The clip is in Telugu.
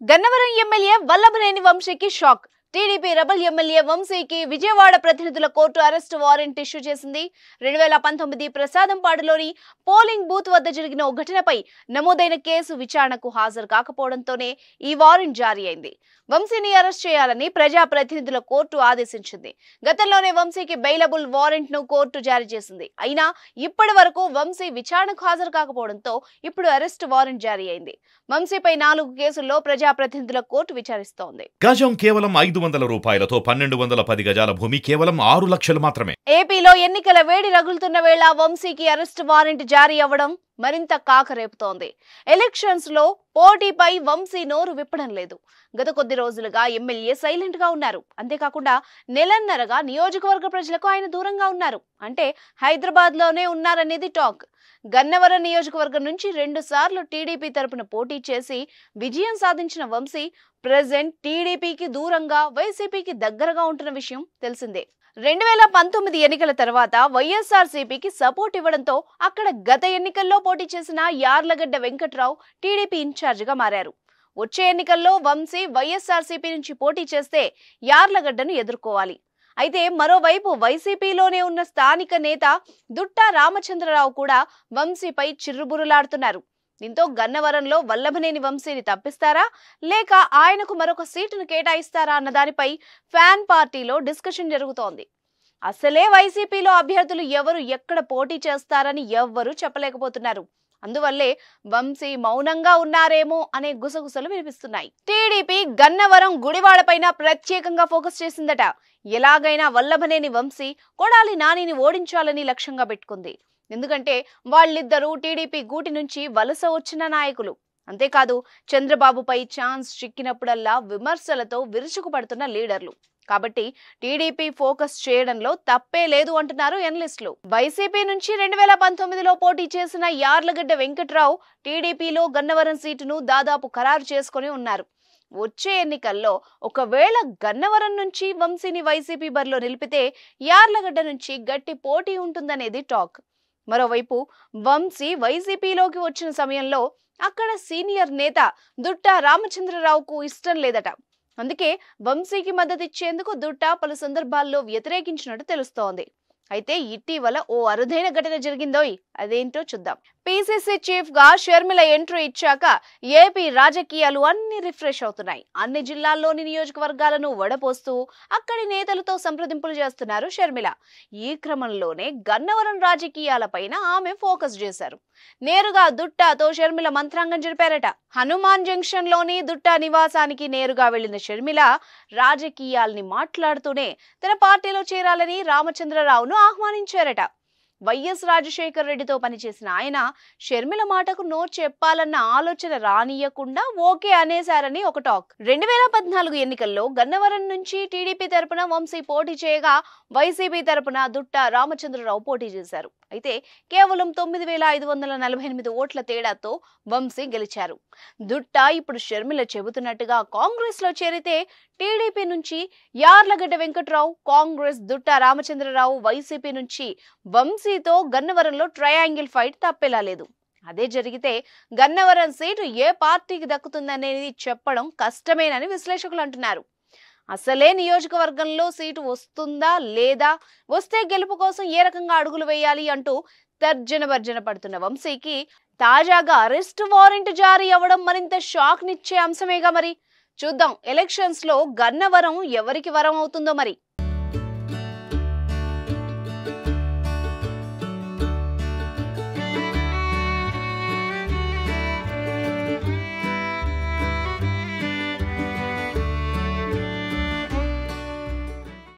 గన్నవరం ఎమ్మెల్యే వల్లభనేని వంశీకి షాక్. టీడీపీ రెబల్ ఎమ్మెల్యే వంశీకి విజయవాడ ప్రతినిధుల కోర్టు అరెస్ట్ వారెంట్ ఇష్యూ చేసింది. 2019 ప్రసాదంపాడులోని పోలింగ్ బూత్ వద్ద జరిగిన ఓ ఘటనపై నమోదైన కేసు విచారణకు హాజరు కాకపోవడంతోనే ఈ వారెంట్ జారీ అయింది. వంశీని అరెస్ట్ చేయాలని ప్రజా ప్రతినిధుల కోర్టు ఆదేశించింది. గతంలోనే వంశీకి బెయిలబుల్ వారెంట్ ను కోర్టు జారీ చేసింది. అయినా ఇప్పటి వరకు వంశీ విచారణకు హాజరు కాకపోవడంతో ఇప్పుడు అరెస్ట్ వారెంట్ జారీ అయింది. వంశీపై 4 కేసుల్లో ప్రజా ప్రతినిధుల కోర్టు విచారిస్తోంది. గజం కేవలం 500 రూపాయలతో 1210 గజాల భూమి కేవలం 6 లక్షలు మాత్రమే. ఏపీలో ఎన్నికల వేడి రగులుతున్న వేళ వంశీకి అరెస్ట్ వారెంట్ జారీ అవ్వడం మరింత కాకరేపుతోంది. ఎలక్షన్స్ లో పోటీపై వంశీ నోరు విప్పడం లేదు. గత కొద్ది రోజులుగా ఎమ్మెల్యే సైలెంట్ గా ఉన్నారు. అంతేకాకుండా నెలన్నరగా నియోజకవర్గ ప్రజలకు ఆయన దూరంగా ఉన్నారు. అంటే హైదరాబాద్ లోనే ఉన్నారనేది టాక్. గన్నవరం నియోజకవర్గం నుంచి 2 సార్లు టీడీపీ తరపున పోటీ చేసి విజయం సాధించిన వంశీ ప్రెజెంట్ టీడీపీకి దూరంగా వైసీపీకి దగ్గరగా ఉంటున్న విషయం తెలిసిందే. 2019 ఎన్నికల తర్వాత వైఎస్ఆర్సీపీకి సపోర్ట్ ఇవ్వడంతో అక్కడ గత ఎన్నికల్లో పోటీ చేసిన యార్లగడ్డ వెంకట్రావు టీడీపీ ఇన్ఛార్జిగా మారారు. వచ్చే ఎన్నికల్లో వంశీ వైఎస్ఆర్సీపీ నుంచి పోటీ చేస్తే యార్లగడ్డను ఎదుర్కోవాలి. అయితే మరోవైపు వైసీపీలోనే ఉన్న స్థానిక నేత దుట్టా రామచంద్రరావు కూడా వంశీపై చిర్రుబురులాడుతున్నారు. దీంతో గన్నవరంలో వల్లభనేని వంశీని తప్పిస్తారా లేక ఆయనకు మరొక సీటును కేటాయిస్తారా అన్న దానిపై ఫ్యాన్ పార్టీలో డిస్కషన్ జరుగుతోంది. అసలే వైసీపీలో అభ్యర్థులు ఎవరు ఎక్కడ పోటీ చేస్తారని ఎవ్వరూ చెప్పలేకపోతున్నారు. అందువల్లే వంశీ మౌనంగా ఉన్నారేమో అనే గుసగుసలు వినిపిస్తున్నాయి. టీడీపీ గన్నవరం గుడివాడపైన ప్రత్యేకంగా ఫోకస్ చేసిందట. ఎలాగైనా వల్లభనేని వంశీ కొడాలి నానిని ఓడించాలని లక్ష్యంగా పెట్టుకుంది. ఎందుకంటే వాళ్ళిద్దరూ టీడీపీ గూటి నుంచి వలస వచ్చిన నాయకులు. అంతేకాదు చంద్రబాబుపై ఛాన్స్ చిక్కినప్పుడల్లా విమర్శలతో విరుచుకుపడుతున్న లీడర్లు. కాబట్టి టీడీపీ ఫోకస్ చేయడంలో తప్పే లేదు అంటున్నారు ఎనలిస్టులు. వైసీపీ నుంచి 2019లో పోటీ చేసిన యార్లగడ్డ వెంకట్రావు టీడీపీలో గన్నవరం సీటును దాదాపు ఖరారు చేసుకుని ఉన్నారు. వచ్చే ఎన్నికల్లో ఒకవేళ గన్నవరం నుంచి వంశీని వైసీపీ బరిలో నిలిపితే యార్లగడ్డ నుంచి గట్టి పోటీ ఉంటుందనేది టాక్. మరోవైపు వంశీ వైసీపీలోకి వచ్చిన సమయంలో అక్కడ సీనియర్ నేత దుట్టా రామచంద్రరావుకు ఇష్టం లేదట. అందుకే వంశీకి మద్దతు ఇచ్చేందుకు దుట్టా పలు సందర్భాల్లో వ్యతిరేకించినట్టు తెలుస్తోంది. అయితే ఇటీవల ఓ అరుదైన ఘటన జరిగిందోయ్, అదేంటో చూద్దాం. పీసీసీ చీఫ్ గా షర్మిల ఎంట్రీ ఇచ్చాక ఏపీ రాజకీయాలు అన్ని రిఫ్రెష్ అవుతున్నాయి. అన్ని జిల్లాల్లోని నియోజకవర్గాలను వడపోస్తూ అక్కడి నేతలతో సంప్రదింపులు చేస్తున్నారు షర్మిల. ఈ క్రమంలోనే గన్నవరం రాజకీయాలపైన ఆమె ఫోకస్ చేశారు. నేరుగా దుట్టాతో షర్మిల మంత్రాంగం జరిపారట. హనుమాన్ జంక్షన్ లోని దుట్టా నివాసానికి నేరుగా వెళ్లిన షర్మిల రాజకీయాల్ని మాట్లాడుతూనే తన పార్టీలో చేరాలని రామచంద్రరావును ఆహ్వానించారట. వైఎస్ రాజశేఖర్ రెడ్డితో పనిచేసిన ఆయన షర్మిల మాటకు నో చెప్పాలన్న ఆలోచన రానియకుండా ఓకే అనేశారని ఒక టాక్. 2014 ఎన్నికల్లో గన్నవరం నుంచి టీడీపీ తరపున వంశీ పోటీ చేయగా వైసీపీ తరపున దుట్టా రామచంద్రరావు పోటీ చేశారు. అయితే కేవలం 9548 ఓట్ల తేడాతో వంశీ గెలిచారు. దుట్టా ఇప్పుడు షర్మిల చెబుతున్నట్టుగా కాంగ్రెస్ లో చేరితే టీడీపీ నుంచి యార్లగడ్డ వెంకట్రావు, కాంగ్రెస్ దుట్టా రామచంద్రరావు, వైసీపీ నుంచి వంశీతో గన్నవరంలో ట్రయాంగిల్ ఫైట్ తప్పేలా లేదు. అదే జరిగితే గన్నవరం సీటు ఏ పార్టీకి దక్కుతుందనేది చెప్పడం కష్టమేనని విశ్లేషకులు అంటున్నారు. అసలే నియోజకవర్గంలో సీటు వస్తుందా లేదా, వస్తే గెలుపు కోసం ఏ రకంగా అడుగులు వేయాలి అంటూ తర్జన భర్జన పడుతున్న వంశీకి తాజాగా అరెస్ట్ వారెంట్ జారీ అవ్వడం మరింత షాక్ నిచ్చే అంశమేగా. మరి చూద్దాం ఎలక్షన్స్ లో గన్నవరం ఎవరికి వరం అవుతుందో మరి.